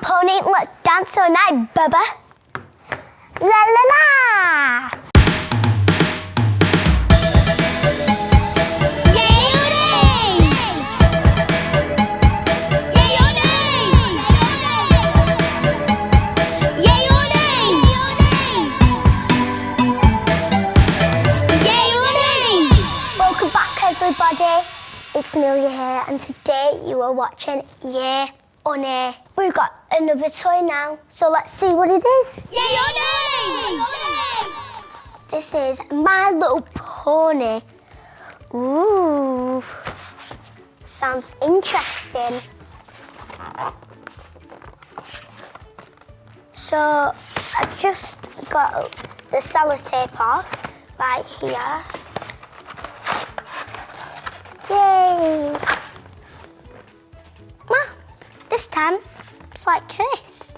pony, let's dance all night, bubba. La la la! Welcome back, everybody. It's Amelia here, and today you are watching Yeah or Nay. We've got another toy now, so let's see what it is. Yay or nay! This is My Little Pony. Ooh, sounds interesting. So I've just got the sellotape off right here. Yay! Well, this time it's like this.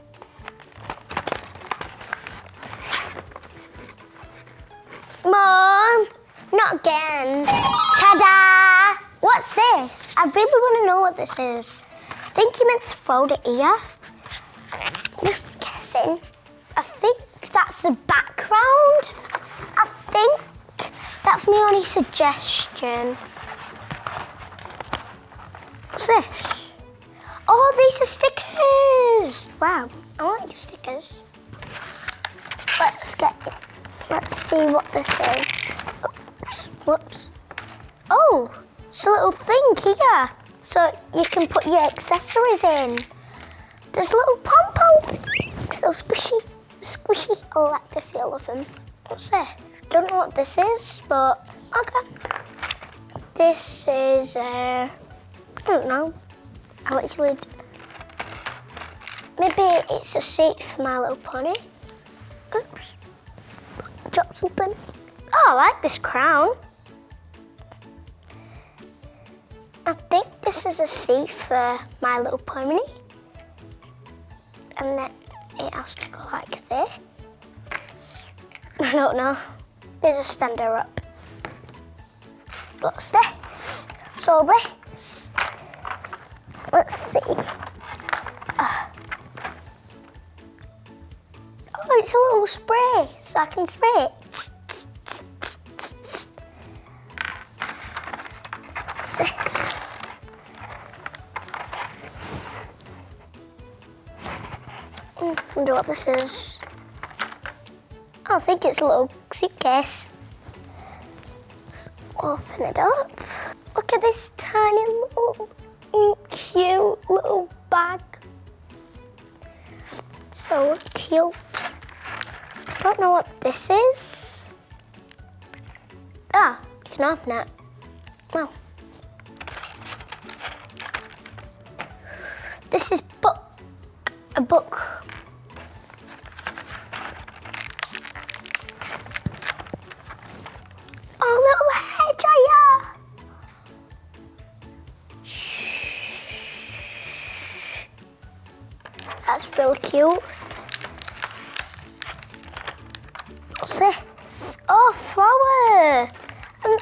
Mom, not again. Ta-da! What's this? I really want to know what this is. I think you meant to fold it here. Just guessing. I think that's the background. I think that's my only suggestion. What's this? Oh, these are stickers. Wow, I like stickers. Let's see what this is. Oops, whoops. Oh, it's a little thing here. So you can put your accessories in. There's little pom-poms. So squishy, squishy. I like the feel of them. What's this? Don't know what this is, but okay. This is, I don't know. Maybe it's a seat for My Little Pony. Oops. Drop something. Oh, I like this crown. I think this is a seat for My Little Pony. And then it has to go like this. I don't know. They just stand her up. What's this? So this. Let's see. Oh, it's a little spray, so I can spray it. What's this? Wonder what this is. I think it's a little suitcase. Open it up. Look at this tiny little cute little bag. So cute. I don't know what this is. Ah, you can open it. Wow. This is a book. Oh, little hair dryer. That's real cute. What's this? Oh, flower. And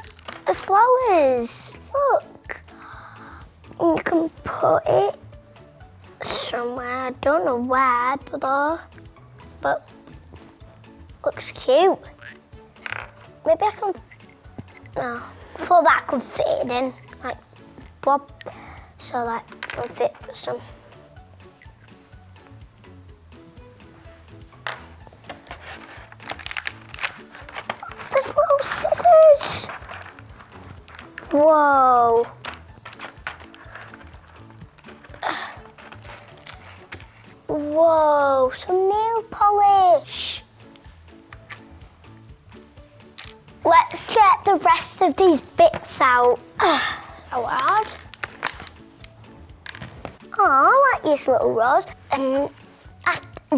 the flowers. Look. And you can put it somewhere. I don't know where, but looks cute. Maybe I can. No, thought that could fit it in, like Bob. So like, can fit some. There's little scissors. Whoa. Whoa, some nail polish. Let's get the rest of these bits out. How hard. Oh, I like these little rows. And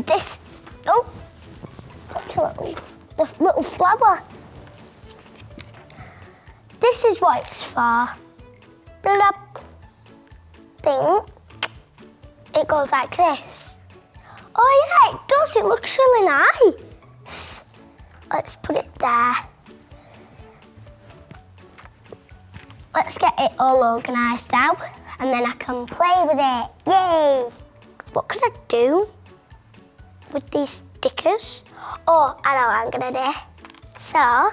this, oh, what's the little flower? This is what it's for. Blub. Thing. It goes like this. Oh yeah, it does. It looks really nice. Let's put it there. Let's get it all organised now, and then I can play with it. Yay! What could I do with these stickers? Oh, I know what I'm gonna do. So,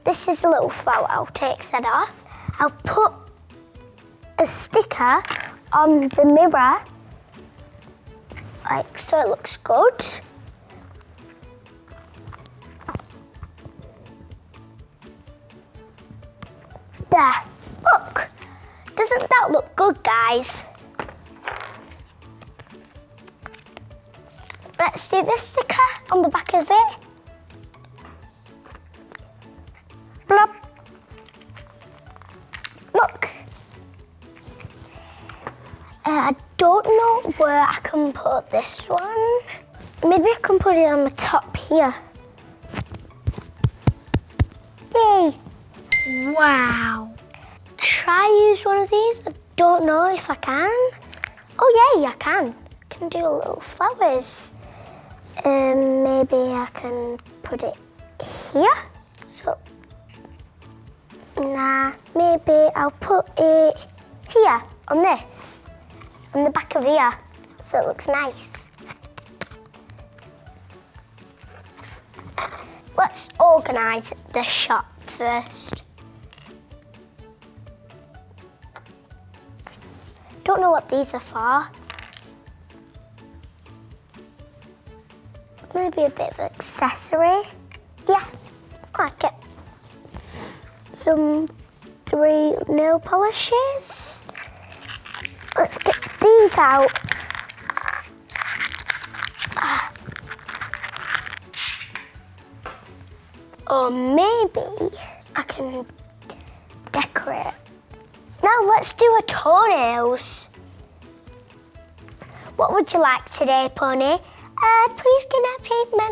this is a little flower. I'll take that off. I'll put a sticker on the mirror, like so it looks good. There, look. Doesn't that look good, guys? Let's do this sticker on the back of it. Blop. Look. I don't know where I can put this one. Maybe I can put it on the top here. Yay. Wow. Try use one of these. I don't know if I can. Oh yay, I can. I can do little flowers. Maybe I can put it here. So, nah, maybe I'll put it here on this, on the back of here, so it looks nice. Let's organise the shop first. Don't know what these are for. Maybe a bit of accessory. Yeah, like it. Some 3 nail polishes. Let's get these out. Or maybe I can decorate. Now let's do a toenails. What would you like today, Pony? Please can I paint my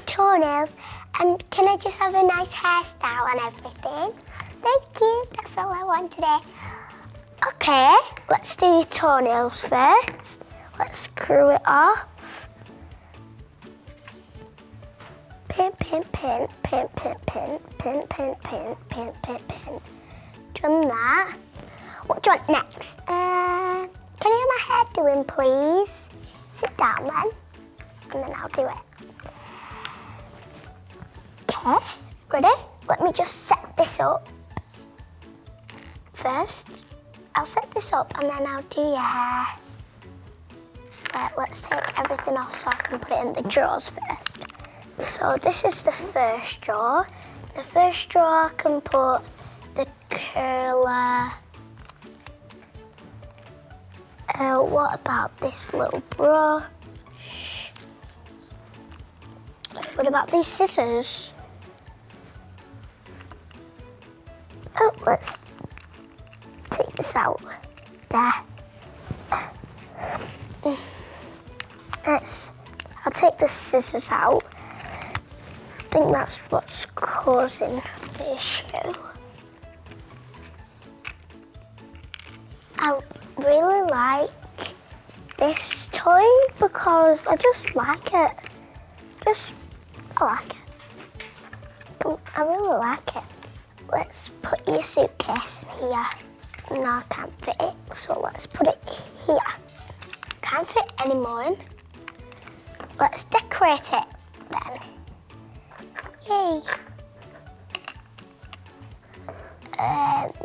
toenails and can I just have a nice hairstyle and everything? Thank you, that's all I want today. Okay, let's do your toenails first. Let's screw it off. Paint, paint, paint, paint, paint, paint, paint, paint, paint, paint, paint, paint. Done that. What do you want next? Can you have my hair doing, please? Sit down then, and then I'll do it. Okay, ready? Let me just set this up. First, I'll set this up and then I'll do your hair. Right, let's take everything off so I can put it in the drawers first. So this is the first drawer. The first drawer I can put the curler. What about this little brush? What about these scissors? Oh, let's take this out. There. I'll take the scissors out. I think that's what's causing the issue. I really like this toy because I just like it. I like it. I really like it. Let's put your suitcase in here. No, I can't fit it, so let's put it here. Can't fit anymore in. Let's decorate it then. Yay.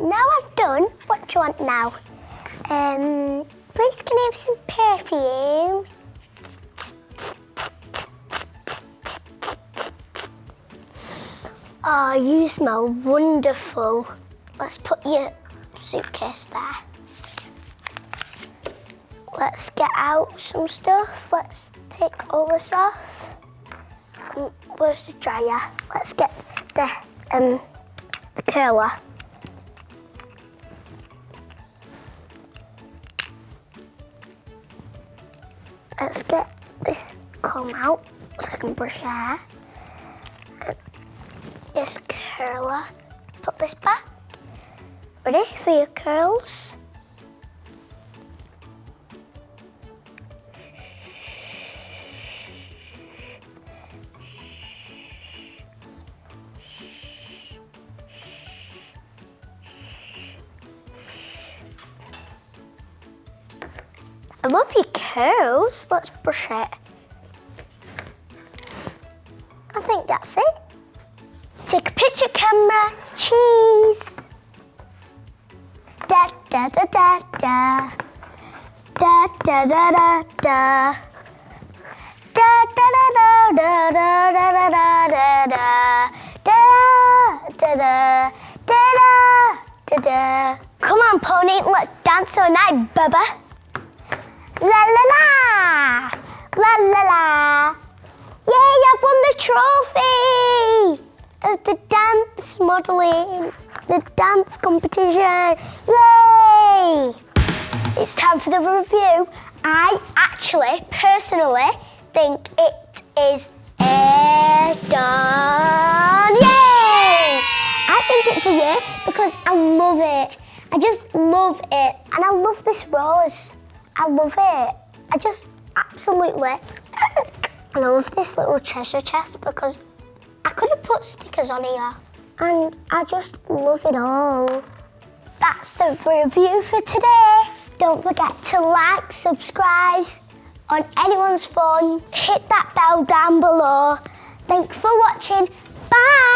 Now I've done, what do you want now? Please can I have some perfume? Oh, you smell wonderful. Let's put your suitcase there. Let's get out some stuff. Let's take all this off. Where's the dryer? Let's get the curler. Let's get this comb out so I can brush your hair. This curler. Put this back. Ready for your curls? I love your toes. Let's brush it. I think that's it. Take a picture, camera. Cheese. Da da da da da. Da da da da da. Da da da da da da da da da da da da da da da. Come on, pony, let's dance all night, Bubba. La la la, la la la. Yay! I've won the trophy of the dance modelling, the dance competition. Yay! It's time for the review. I actually, personally, think it is done. Yay! I think it's a yay because I love it. I just love it. And I love this rose. I love it. I just absolutely love this little treasure chest because I could have put stickers on here. And I just love it all. That's the review for today. Don't forget to like, subscribe on anyone's phone. Hit that bell down below. Thanks for watching. Bye.